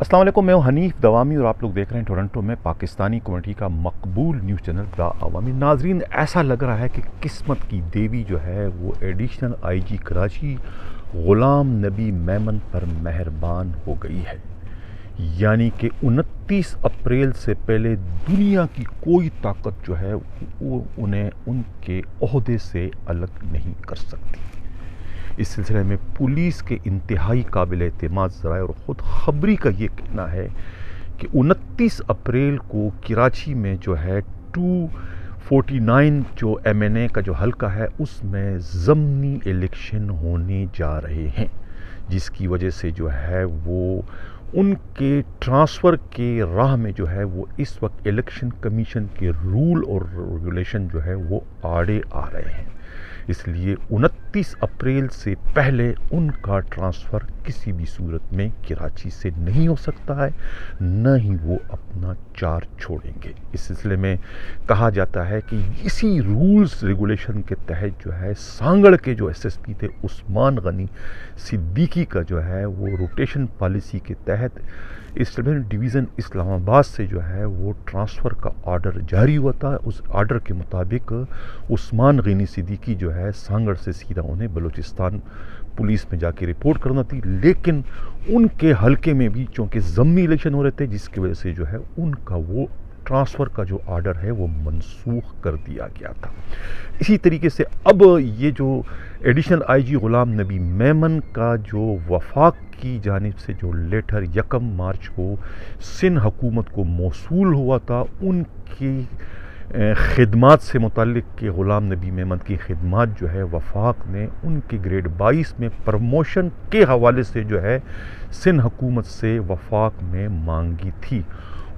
السلام علیکم، میں ہوں حنیف دوامی اور آپ لوگ دیکھ رہے ہیں ٹورنٹو میں پاکستانی کمیونٹی کا مقبول نیوز چینل دا عوامی۔ ناظرین، ایسا لگ رہا ہے کہ قسمت کی دیوی جو ہے وہ ایڈیشنل آئی جی کراچی غلام نبی میمن پر مہربان ہو گئی ہے، یعنی کہ 29 اپریل سے پہلے دنیا کی کوئی طاقت جو ہے وہ انہیں ان کے عہدے سے الگ نہیں کر سکتی۔ اس سلسلے میں پولیس کے انتہائی قابل اعتماد ذرائع اور خود خبری کا یہ کہنا ہے کہ 29 اپریل کو کراچی میں جو ہے 249 جو ایم این اے کا جو حلقہ ہے اس میں ضمنی الیکشن ہونے جا رہے ہیں، جس کی وجہ سے جو ہے وہ ان کے ٹرانسفر کے راہ میں جو ہے وہ اس وقت الیکشن کمیشن کے رول اور ریگولیشن جو ہے وہ آڑے آ رہے ہیں۔ اس لیے 29 اپریل سے پہلے ان کا ٹرانسفر کسی بھی صورت میں کراچی سے نہیں ہو سکتا ہے، نہ ہی وہ اپنا چارج چھوڑیں گے۔ اس سلسلے میں کہا جاتا ہے کہ اسی رولز ریگولیشن کے تحت جو ہے سانگڑ کے جو ایس ایس پی تھے عثمان غنی صدیقی کا جو ہے وہ روٹیشن پالیسی کے تحت اسٹیبل ڈویژن اسلام آباد سے جو ہے وہ ٹرانسفر کا آرڈر جاری ہوا تھا۔ اس آرڈر کے مطابق عثمان غنی صدیقی جو ہے سانگڑ سے سیدھا انہیں بلوچستان پولیس میں جا کے رپورٹ کرنا تھی، لیکن ان کے حلقے میں بھی چونکہ ضمنی الیکشن ہو رہے تھے، جس کی وجہ سے جو ہے ان کا وہ ٹرانسفر کا جو آرڈر ہے وہ منسوخ کر دیا گیا تھا۔ اسی طریقے سے اب یہ جو ایڈیشنل آئی جی غلام نبی میمن کا جو وفاق کی جانب سے جو لیٹر 1 مارچ کو سندھ حکومت کو موصول ہوا تھا، ان کی خدمات سے متعلق کہ غلام نبی میمن کی خدمات جو ہے وفاق نے ان کے گریڈ 22 میں پروموشن کے حوالے سے جو ہے سندھ حکومت سے وفاق میں مانگی تھی،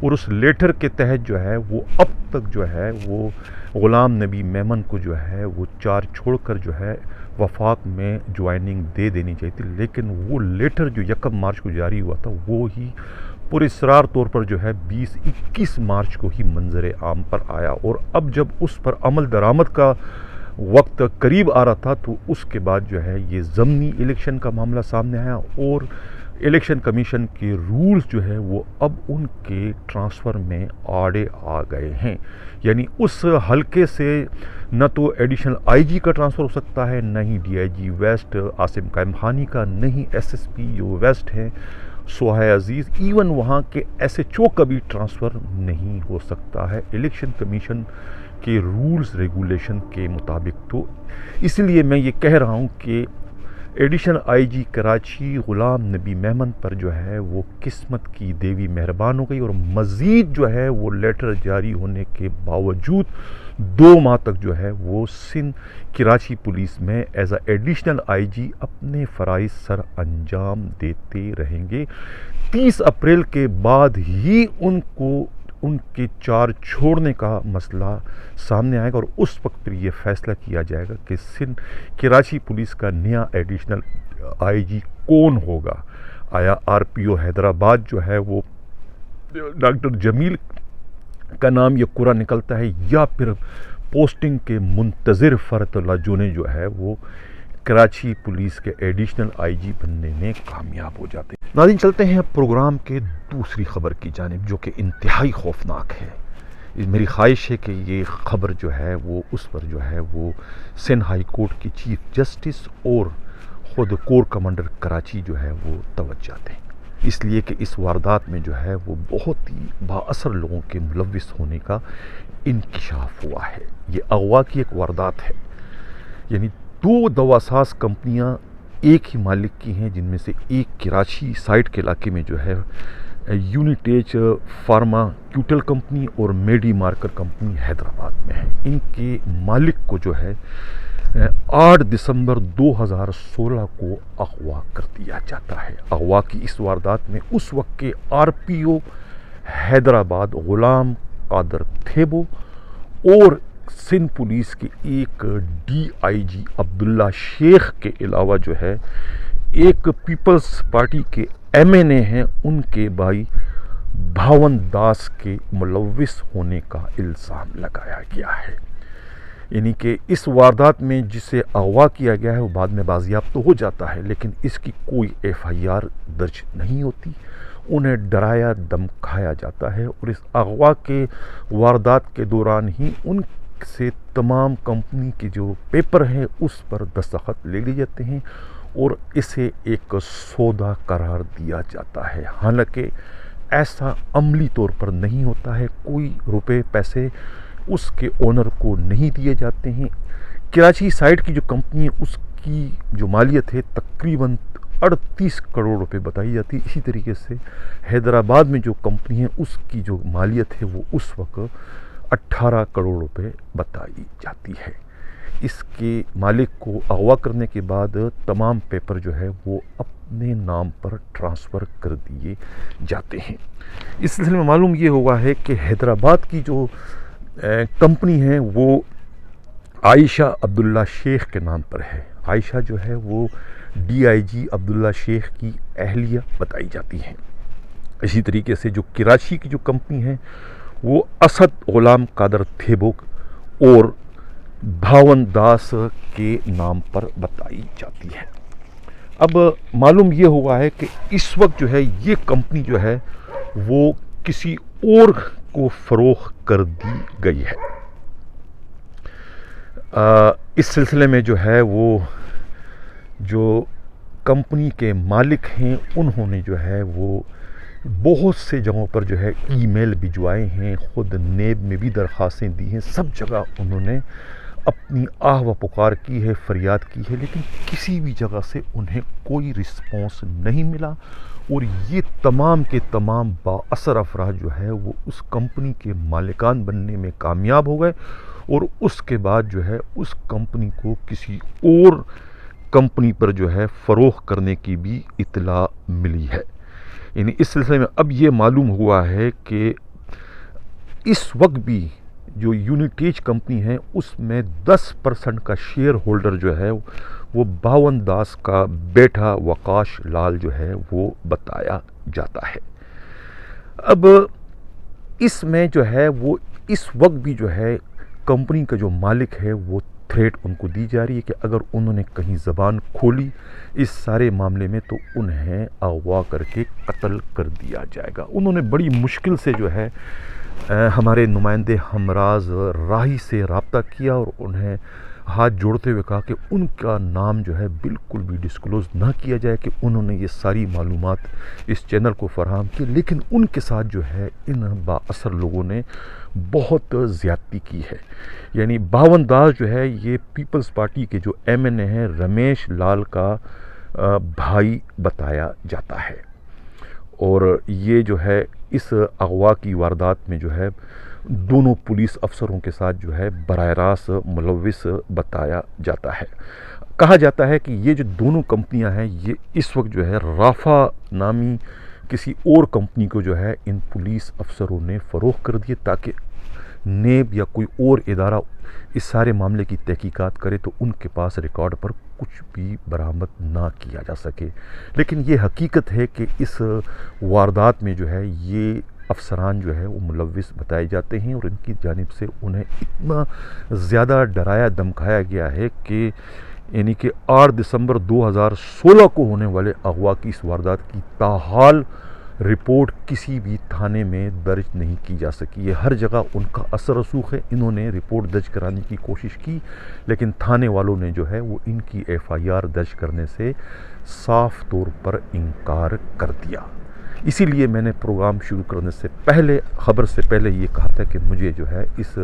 اور اس لیٹر کے تحت جو ہے وہ اب تک جو ہے وہ غلام نبی میمن کو جو ہے وہ چارج چھوڑ کر جو ہے وفاق میں جوائننگ دے دینی چاہیے تھی، لیکن وہ لیٹر جو 1 مارچ کو جاری ہوا تھا وہ ہی پراسرار طور پر جو ہے 21 مارچ کو ہی منظر عام پر آیا، اور اب جب اس پر عمل درآمد کا وقت قریب آ رہا تھا تو اس کے بعد جو ہے یہ ضمنی الیکشن کا معاملہ سامنے آیا، اور الیکشن کمیشن کے رولز جو ہے وہ اب ان کے ٹرانسفر میں آڑے آ گئے ہیں، یعنی اس حلقے سے نہ تو ایڈیشنل آئی جی کا ٹرانسفر ہو سکتا ہے، نہ ہی D I G west Asim Qaim Khani کا، نہ ہی ایس ایس پی جو ویسٹ ہیں سوہائے عزیز، ایون وہاں کے ایس ایچ او کا بھی ٹرانسفر نہیں ہو سکتا ہے الیکشن کمیشن کے رولز ریگولیشن کے مطابق۔ تو اس لیے میں یہ کہہ رہا ہوں کہ ایڈیشنل آئی جی کراچی غلام نبی میمن پر جو ہے وہ قسمت کی دیوی مہربان ہو گئی، اور مزید جو ہے وہ لیٹر جاری ہونے کے باوجود 2 ماہ تک جو ہے وہ سندھ کراچی پولیس میں ایز اے ایڈیشنل آئی جی اپنے فرائض سر انجام دیتے رہیں گے۔ 30 اپریل کے بعد ہی ان کو ان کے چارج چھوڑنے کا مسئلہ سامنے آئے گا، اور اس وقت پھر یہ فیصلہ کیا جائے گا کہ سندھ کراچی پولیس کا نیا ایڈیشنل آئی جی کون ہوگا۔ آیا آر پی او حیدرآباد جو ہے وہ ڈاکٹر جمیل کا نام یہ پورا نکلتا ہے، یا پھر پوسٹنگ کے منتظر فرت اللہ جو نے جو ہے وہ کراچی پولیس کے ایڈیشنل آئی جی بننے میں کامیاب ہو جاتے ہیں۔ ناظرین، چلتے ہیں پروگرام کے دوسری خبر کی جانب جو کہ انتہائی خوفناک ہے۔ میری خواہش ہے کہ یہ خبر جو ہے وہ اس پر جو ہے وہ سندھ ہائی کورٹ کی چیف جسٹس اور خود کور کمانڈر کراچی جو ہے وہ توجہ دیں، اس لیے کہ اس واردات میں جو ہے وہ بہت ہی با اثر لوگوں کے ملوث ہونے کا انکشاف ہوا ہے۔ یہ اغوا کی ایک واردات ہے، یعنی 2 دواساز کمپنیاں ایک ہی مالک کی ہیں، جن میں سے ایک کراچی سائٹ کے علاقے میں جو ہے یونیٹیج فارماکیوٹل کمپنی اور میڈی مارکر کمپنی حیدرآباد میں ہے۔ ان کے مالک کو جو ہے 8 دسمبر 2016 کو اغوا کر دیا جاتا ہے۔ اغوا کی اس واردات میں اس وقت کے آر پی او حیدرآباد غلام قادر تھیبو اور سندھ پولیس کے ایک ڈی آئی جی عبداللہ شیخ کے علاوہ جو ہے ایک پیپلز پارٹی کے ایم این اے ہیں، ان کے بھائی بھاون داس کے ملوث ہونے کا الزام لگایا گیا ہے۔ یعنی کہ اس واردات میں جسے اغوا کیا گیا ہے وہ بعد میں بازیاب تو ہو جاتا ہے، لیکن اس کی کوئی ایف آئی آر درج نہیں ہوتی، انہیں ڈرایا دمکایا جاتا ہے، اور اس اغوا کے واردات کے دوران ہی ان سے تمام کمپنی کے جو پیپر ہیں اس پر دستخط لے لیے جاتے ہیں اور اسے ایک سودا قرار دیا جاتا ہے۔ حالانکہ ایسا عملی طور پر نہیں ہوتا ہے، کوئی روپے پیسے اس کے اونر کو نہیں دیے جاتے ہیں۔ کراچی سائٹ کی جو کمپنی ہے اس کی جو مالیت ہے تقریباً 38 کروڑ روپے بتائی جاتی ہے۔ اسی طریقے سے حیدرآباد میں جو کمپنی ہے اس کی جو مالیت ہے وہ اس وقت 18 کروڑ روپے بتائی جاتی ہے۔ اس کے مالک کو اغوا کرنے کے بعد تمام پیپر جو ہے وہ اپنے نام پر ٹرانسفر کر دیے جاتے ہیں۔ اس سلسلے میں معلوم یہ ہوا ہے کہ حیدرآباد کی جو کمپنی ہے وہ عائشہ عبداللہ شیخ کے نام پر ہے۔ عائشہ جو ہے وہ DIG عبداللہ شیخ کی اہلیہ بتائی جاتی ہیں۔ اسی طریقے سے جو کراچی کی جو کمپنی ہے وہ اسد غلام قادر تھیبوک اور بھاون داس کے نام پر بتائی جاتی ہے۔ اب معلوم یہ ہوا ہے کہ اس وقت جو ہے یہ کمپنی جو ہے وہ کسی اور کو فروخت کر دی گئی ہے۔ اس سلسلے میں جو ہے وہ جو کمپنی کے مالک ہیں انہوں نے جو ہے وہ بہت سے جگہوں پر جو ہے ای میل بھجوائے ہیں، خود نیب میں بھی درخواستیں دی ہیں، سب جگہ انہوں نے اپنی آہ و پکار کی ہے، فریاد کی ہے، لیکن کسی بھی جگہ سے انہیں کوئی رسپانس نہیں ملا، اور یہ تمام کے تمام با اثر افراد جو ہے وہ اس کمپنی کے مالکان بننے میں کامیاب ہو گئے، اور اس کے بعد جو ہے اس کمپنی کو کسی اور کمپنی پر جو ہے فروخت کرنے کی بھی اطلاع ملی ہے۔ یعنی اس سلسلے میں اب یہ معلوم ہوا ہے کہ اس وقت بھی جو یونیٹیج کمپنی ہے اس میں 10% کا شیئر ہولڈر جو ہے وہ بھاون داس کا بیٹا وقاش لال جو ہے وہ بتایا جاتا ہے۔ اب اس میں جو ہے وہ اس وقت بھی جو ہے کمپنی کا جو مالک ہے وہ تھریٹ ان کو دی جا رہی ہے کہ اگر انہوں نے کہیں زبان کھولی اس سارے معاملے میں تو انہیں اغوا کر کے قتل کر دیا جائے گا۔ انہوں نے بڑی مشکل سے جو ہے ہمارے نمائندے ہمراز راہی سے رابطہ کیا اور انہیں ہاتھ جوڑتے ہوئے کہا کہ ان کا نام جو ہے بالکل بھی ڈسکلوز نہ کیا جائے، کہ انہوں نے یہ ساری معلومات اس چینل کو فراہم کی، لیکن ان کے ساتھ جو ہے ان با اثر لوگوں نے بہت زیادتی کی ہے۔ یعنی بھاون داس جو ہے یہ پیپلز پارٹی کے جو MNA ہیں رمیش لال کا بھائی بتایا جاتا ہے، اور یہ جو ہے اس اغوا کی واردات میں جو ہے دونوں پولیس افسروں کے ساتھ جو ہے براہ راست ملوث بتایا جاتا ہے۔ کہا جاتا ہے کہ یہ جو دونوں کمپنیاں ہیں یہ اس وقت جو ہے رافا نامی کسی اور کمپنی کو جو ہے ان پولیس افسروں نے فروخت کر دیے تاکہ نیب یا کوئی اور ادارہ اس سارے معاملے کی تحقیقات کرے تو ان کے پاس ریکارڈ پر کچھ بھی برآمد نہ کیا جا سکے۔ لیکن یہ حقیقت ہے کہ اس واردات میں جو ہے یہ افسران جو ہے وہ ملوث بتائے جاتے ہیں، اور ان کی جانب سے انہیں اتنا زیادہ ڈرایا دمکایا گیا ہے کہ یعنی کہ 8 دسمبر 2016 کو ہونے والے اغوا کی اس واردات کی تاحال رپورٹ کسی بھی تھانے میں درج نہیں کی جا سکی ہے۔ ہر جگہ ان کا اثر رسوخ ہے، انہوں نے رپورٹ درج کرانے کی کوشش کی لیکن تھانے والوں نے جو ہے وہ ان کی FIR درج کرنے سے صاف طور پر انکار کر دیا۔ اسی لیے میں نے پروگرام شروع کرنے سے پہلے خبر سے پہلے یہ کہا تھا کہ مجھے جو ہے اس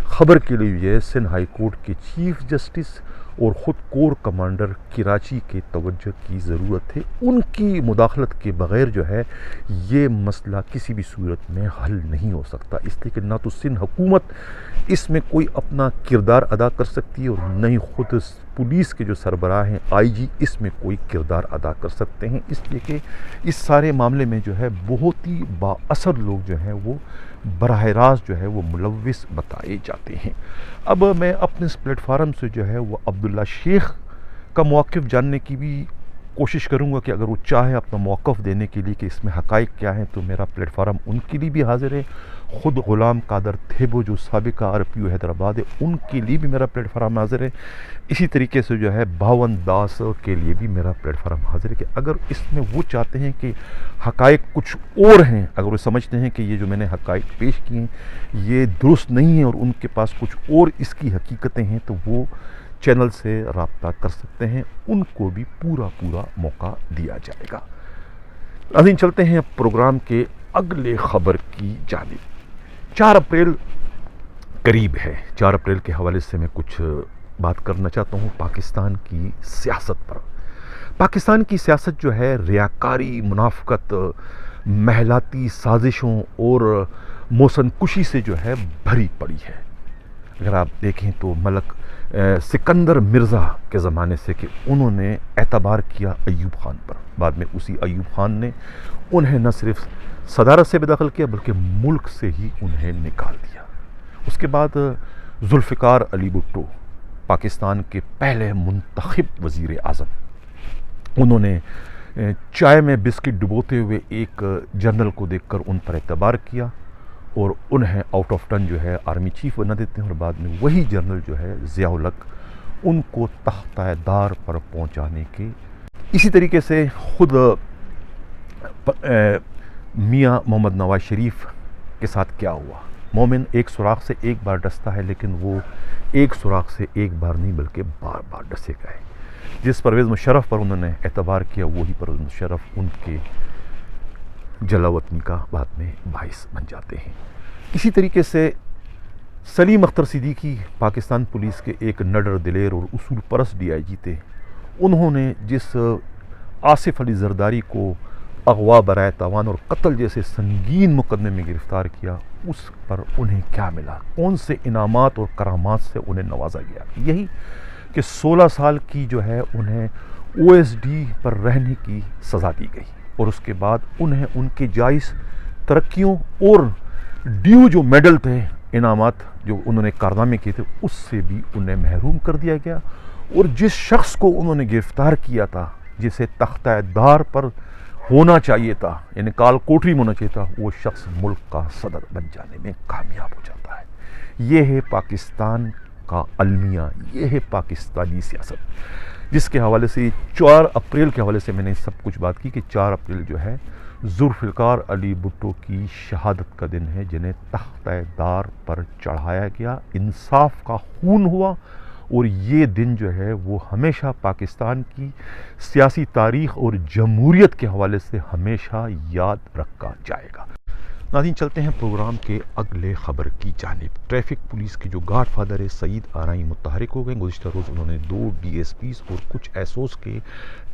خبر کے لیے سندھ ہائی کورٹ کے چیف جسٹس اور خود کور کمانڈر کراچی کے توجہ کی ضرورت ہے۔ ان کی مداخلت کے بغیر جو ہے یہ مسئلہ کسی بھی صورت میں حل نہیں ہو سکتا، اس لیے کہ نہ تو سندھ حکومت اس میں کوئی اپنا کردار ادا کر سکتی ہے اور نہ ہی خود پولیس کے جو سربراہ ہیں IG اس میں کوئی کردار ادا کر سکتے ہیں، اس لیے کہ اس سارے معاملے میں جو ہے بہت ہی با اثر لوگ جو ہیں وہ براہ راست جو ہے وہ ملوث بتائے جاتے ہیں۔ اب میں اپنے اس پلیٹ فارم سے جو ہے وہ عبداللہ شیخ کا موقف جاننے کی بھی کوشش کروں گا کہ اگر وہ چاہے اپنا موقف دینے کے لیے کہ اس میں حقائق کیا ہیں تو میرا پلیٹ فارم ان کے لیے بھی حاضر ہے، خود غلام قادر تھیبو جو سابقہ RPO حیدرآباد ہے، ان کے لیے بھی میرا پلیٹ فارم حاضر ہے۔ اسی طریقے سے جو ہے باون داس کے لیے بھی میرا پلیٹ فارم حاضر ہے کہ اگر اس میں وہ چاہتے ہیں کہ حقائق کچھ اور ہیں، اگر وہ سمجھتے ہیں کہ یہ جو میں نے حقائق پیش کیے ہیں یہ درست نہیں ہیں اور ان کے پاس کچھ اور اس کی حقیقتیں ہیں، تو وہ چینل سے رابطہ کر سکتے ہیں، ان کو بھی پورا موقع دیا جائے گا۔ ناظرین، چلتے ہیں پروگرام کے اگلے خبر کی جانب۔ 4 اپریل قریب ہے۔ 4 اپریل کے حوالے سے میں کچھ بات کرنا چاہتا ہوں پاکستان کی سیاست پر۔ پاکستان کی سیاست جو ہے ریاکاری، منافقت، محلاتی سازشوں اور موسن کشی سے جو ہے بھری پڑی ہے۔ اگر آپ دیکھیں تو ملک سکندر مرزا کے زمانے سے کہ انہوں نے اعتبار کیا ایوب خان پر، بعد میں اسی ایوب خان نے انہیں نہ صرف صدارت سے بے دخل کیا بلکہ ملک سے ہی انہیں نکال دیا۔ اس کے بعد ذوالفقار علی بھٹو، پاکستان کے پہلے منتخب وزیر اعظم، انہوں نے چائے میں بسکٹ ڈبوتے ہوئے ایک جنرل کو دیکھ کر ان پر اعتبار کیا اور انہیں آؤٹ آف ٹرن جو ہے آرمی چیف بنا دیتے ہیں، اور بعد میں وہی جنرل جو ہے ضیاء الحق ان کو تختہ دار پر پہنچانے کے۔ اسی طریقے سے خود میاں محمد نواز شریف کے ساتھ کیا ہوا؟ مومن ایک سوراخ سے ایک بار ڈستا ہے، لیکن وہ ایک سوراخ سے ایک بار نہیں بلکہ بار بار ڈسے گئے۔ جس پرویز مشرف پر انہوں نے اعتبار کیا وہی پرویز مشرف ان کے جلا وطنی کا بعد میں باعث بن جاتے ہیں۔ اسی طریقے سے سلیم اختر صدیقی پاکستان پولیس کے ایک نڈر دلیر اور اصول پرست DIG تھے، انہوں نے جس آصف علی زرداری کو اغوا، برائے تاوان اور قتل جیسے سنگین مقدمے میں گرفتار کیا، اس پر انہیں کیا ملا؟ کون سے انعامات اور کرامات سے انہیں نوازا گیا؟ یہی کہ 16 سال کی جو ہے انہیں OSD پر رہنے کی سزا دی گئی، اور اس کے بعد انہیں ان کے جائز ترقیوں اور ڈیو جو میڈل تھے، انعامات جو انہوں نے کارنامے کیے تھے، اس سے بھی انہیں محروم کر دیا گیا، اور جس شخص کو انہوں نے گرفتار کیا تھا، جسے تختہ دار پر ہونا چاہیے تھا، یعنی کال کوٹری میں ہونا چاہیے تھا، وہ شخص ملک کا صدر بن جانے میں کامیاب ہو جاتا ہے۔ یہ ہے پاکستان کا المیہ، یہ ہے پاکستانی سیاست، جس کے حوالے سے 4 اپریل کے حوالے سے میں نے سب کچھ بات کی کہ 4 اپریل جو ہے ذوالفقار علی بھٹو کی شہادت کا دن ہے، جنہیں تختہ دار پر چڑھایا گیا، انصاف کا خون ہوا، اور یہ دن جو ہے وہ ہمیشہ پاکستان کی سیاسی تاریخ اور جمہوریت کے حوالے سے ہمیشہ یاد رکھا جائے گا۔ ناظرین، چلتے ہیں پروگرام کے اگلے خبر کی جانب۔ ٹریفک پولیس کے جو گاڈ فادر ہے سعید آرائی متحرک ہو گئے۔ گزشتہ روز انہوں نے 2 DSPs اور کچھ SOs کے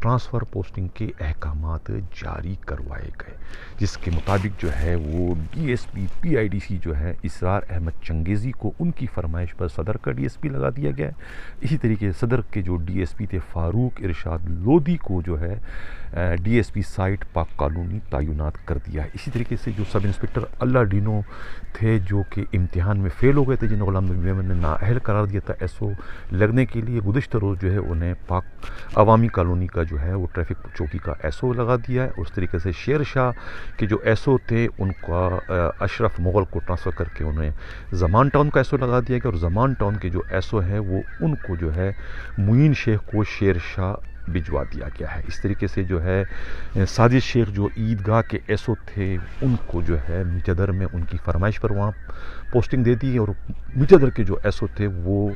ٹرانسفر پوسٹنگ کے احکامات جاری کروائے گئے، جس کے مطابق جو ہے وہ DSP PIDC جو ہے اسرار احمد چنگیزی کو ان کی فرمائش پر صدر کا DSP لگا دیا گیا ہے۔ اسی طریقے سے صدر کے جو DSP تھے فاروق ارشاد لودھی کو جو ہے DSP سائٹ پاک کالونی تعینات کر دیا ہے۔ اسی طریقے سے جو سب انسپکٹر اللہ ڈینو تھے جو کہ امتحان میں فیل ہو گئے تھے، جنہیں غلام نبی میمن نے نااہل قرار دیا تھا SO لگنے کے لیے، گزشتہ روز جو ہے انہیں پاک عوامی کالونی کا جو ہے وہ ٹریفک چوکی کا SO لگا دیا ہے۔ اور اس طریقے سے شیر شاہ کے جو SO تھے ان کا اشرف مغل کو ٹرانسفر کر کے انہیں زمان ٹاؤن کا SO لگا دیا گیا، اور زمان ٹاؤن کے جو SO ہے وہ ان کو جو ہے معین شیخ کو شیر شاہ بھجوا دیا گیا ہے۔ اس طریقے سے جو ہے ساجد شیخ جو عیدگاہ کے SO تھے ان کو جو ہے مجدر میں ان کی فرمائش پر وہاں پوسٹنگ دے دی، اور مجدر کے جو SO تھے وہ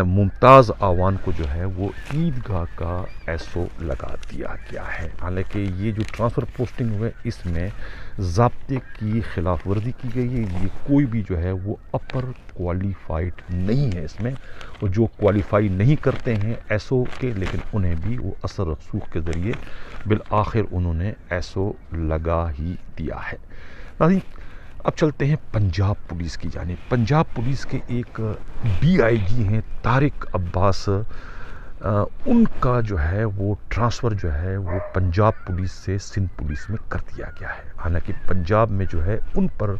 ممتاز آوان کو جو ہے وہ عیدگاہ کا SO لگا دیا گیا ہے۔ حالانکہ یہ جو ٹرانسفر پوسٹنگ ہوئے اس میں ضابطے کی خلاف ورزی کی گئی ہے، یہ کوئی بھی جو ہے وہ اپر کوالیفائڈ نہیں ہے اس میں، اور جو کوالیفائی نہیں کرتے ہیں SO کے لیکن انہیں بھی وہ اثر رسوخ کے ذریعے بالآخر انہوں نے SO لگا ہی دیا ہے۔ ناظرین، اب چلتے ہیں پنجاب پولیس کی جانب۔ پنجاب پولیس کے ایک DIG ہیں طارق عباس، ان کا جو ہے وہ ٹرانسفر جو ہے وہ پنجاب پولیس سے سندھ پولیس میں کر دیا گیا ہے۔ حالانکہ پنجاب میں جو ہے ان پر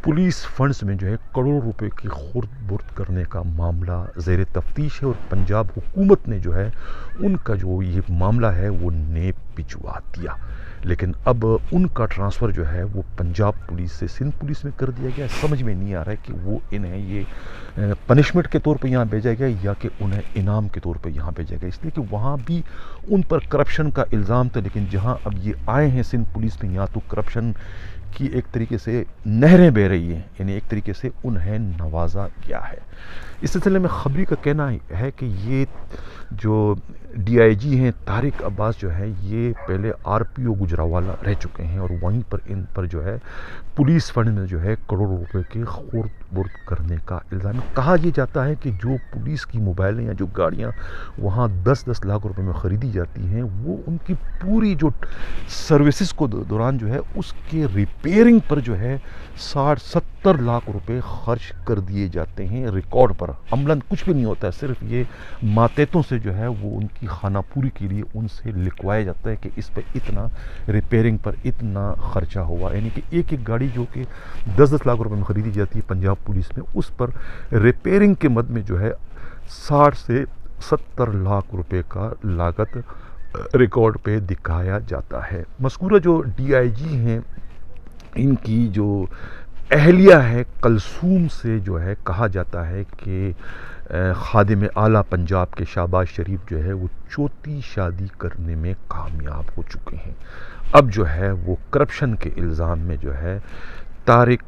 پولیس فنڈز میں جو ہے کروڑوں روپے کی خورد برد کرنے کا معاملہ زیر تفتیش ہے، اور پنجاب حکومت نے جو ہے ان کا جو یہ معاملہ ہے وہ نیب بھجوا دیا، لیکن اب ان کا ٹرانسفر جو ہے وہ پنجاب پولیس سے سندھ پولیس میں کر دیا گیا۔ سمجھ میں نہیں آ رہا ہے کہ وہ انہیں یہ پنشمنٹ کے طور پہ یہاں بھیجا گیا یا کہ انہیں انعام کے طور پہ یہاں بھیجا گیا، اس لیے کہ وہاں بھی ان پر کرپشن کا الزام تھا، لیکن جہاں اب یہ آئے ہیں سندھ پولیس میں، یہاں تو کرپشن کی ایک طریقے سے نہریں بہہ رہی ہیں، یعنی ایک طریقے سے انہیں نوازا گیا ہے۔ اس سلسلے میں خبری کا کہنا ہے کہ یہ جو ڈی آئی جی ہیں طارق عباس جو ہے یہ پہلے آر پی او گجراوالا رہ چکے ہیں، اور وہیں پر ان پر جو ہے پولیس فنڈ میں جو ہے کروڑوں روپے کے خورد برد کرنے کا الزام ہے۔ کہا یہ جاتا ہے کہ جو پولیس کی موبائلیں یا جو گاڑیاں وہاں 10-10 لاکھ روپے میں خریدی جاتی ہیں، وہ ان کی پوری جو سروسز کو دوران جو ہے اس کے ریپیئرنگ پر جو ہے 60-70 لاکھ روپے خرچ کر دیے جاتے ہیں ریکارڈ پر۔ عملاً کچھ بھی نہیں ہوتا ہے، صرف یہ ماتحتوں سے جو ہے وہ ان کی خانہ پوری کے لیے ان سے لکھوایا جاتا ہے کہ اس پہ اتنا ریپیئرنگ پر اتنا خرچہ ہوا، یعنی کہ ایک ایک گاڑی جو کہ 10-10 لاکھ روپے میں خریدی جاتی ہے پنجاب پولیس میں، اس پر ریپیئرنگ کے مد میں جو ہے 60 سے 70 لاکھ روپے کا لاگت ریکارڈ پہ دکھایا جاتا ہے۔ مذکورہ جو ڈی آئی جی ہیں ان کی جو اہلیہ ہے کلثوم سے جو ہے کہا جاتا ہے کہ خادم اعلیٰ پنجاب کے شہباز شریف جو ہے وہ چوتھی شادی کرنے میں کامیاب ہو چکے ہیں۔ اب جو ہے وہ کرپشن کے الزام میں جو ہے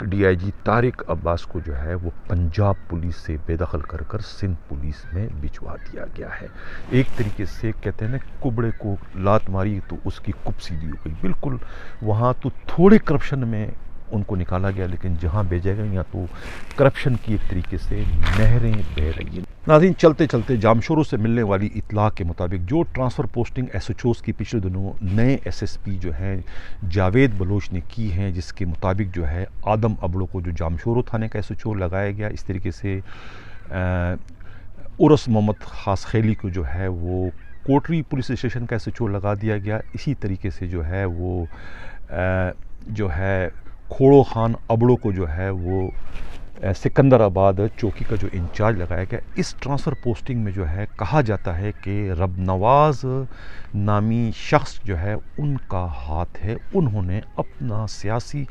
ڈی آئی جی طارق عباس کو جو ہے وہ پنجاب پولیس سے بے دخل کر کر سندھ پولیس میں بھجوا دیا گیا ہے۔ ایک طریقے سے کہتے ہیں نا کبڑے کو لات ماری تو اس کی کپ سیدھی ہو گئی، بالکل وہاں تو تھوڑے کرپشن میں ان کو نکالا گیا، لیکن جہاں بھیجا گیا یہاں تو کرپشن کی ایک طریقے سے نہریں بہہ رہی ہیں۔ ناظرین، چلتے چلتے جامشوروں سے ملنے والی اطلاع کے مطابق جو transfer posting S H Os کی پچھلے دنوں نئے ایس ایس پی جو ہیں جاوید بلوچ نے کی ہیں، جس کے مطابق جو ہے آدم ابڑو کو جو جامشورو تھانے کا ایس ایچ او لگایا گیا، اس طریقے سے ارس محمد خاص خیلی کو جو ہے وہ کوٹری پولیس اسٹیشن کا ایس ایچ او لگا دیا گیا۔ اسی طریقے سے جو ہے وہ جو ہے کھوڑو خان ابڑو کو جو ہے وہ سکندر آباد چوکی کا جو انچارج لگایا گیا۔ اس ٹرانسفر پوسٹنگ میں جو ہے کہا جاتا ہے کہ رب نواز نامی شخص جو ہے ان کا ہاتھ ہے، انہوں نے اپنا سیاسی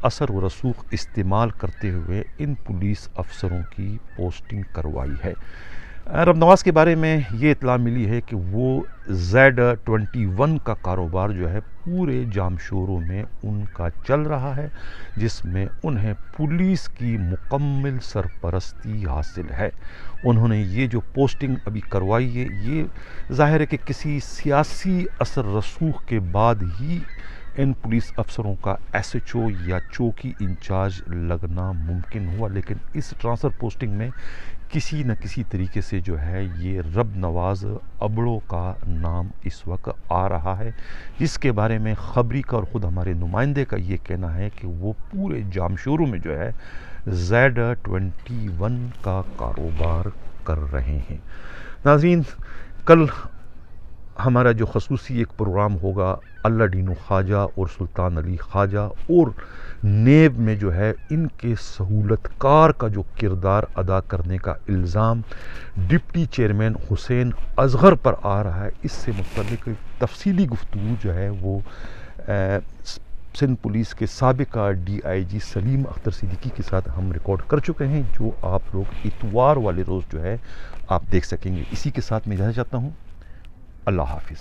اثر و رسوخ استعمال کرتے ہوئے ان پولیس افسروں کی پوسٹنگ کروائی ہے۔ رب نواز کے بارے میں یہ اطلاع ملی ہے کہ وہ Z21 کا کاروبار جو ہے پورے جامشوروں میں ان کا چل رہا ہے، جس میں انہیں پولیس کی مکمل سرپرستی حاصل ہے۔ انہوں نے یہ جو پوسٹنگ ابھی کروائی ہے، یہ ظاہر ہے کہ کسی سیاسی اثر رسوخ کے بعد ہی ان پولیس افسروں کا ایس ایچ او یا چوکی انچارج لگنا ممکن ہوا، لیکن اس ٹرانسفر پوسٹنگ میں کسی نہ کسی طریقے سے جو ہے یہ رب نواز ابڑو کا نام اس وقت آ رہا ہے، جس کے بارے میں خبری کا اور خود ہمارے نمائندے کا یہ کہنا ہے کہ وہ پورے جامشوروں میں جو ہے Z21 کا کاروبار کر رہے ہیں۔ ناظرین، کل ہمارا جو خصوصی ایک پروگرام ہوگا اللہ ڈینو خواجہ اور سلطان علی خواجہ اور نیب میں جو ہے ان کے سہولت کار کا جو کردار ادا کرنے کا الزام ڈپٹی چیئرمین حسین اصغر پر آ رہا ہے، اس سے متعلق تفصیلی گفتگو جو ہے وہ سندھ پولیس کے سابقہ ڈی آئی جی سلیم اختر صدیقی کے ساتھ ہم ریکارڈ کر چکے ہیں، جو آپ لوگ اتوار والے روز جو ہے آپ دیکھ سکیں گے۔ اسی کے ساتھ میں اجازت چاہتا ہوں، اللہ حافظ۔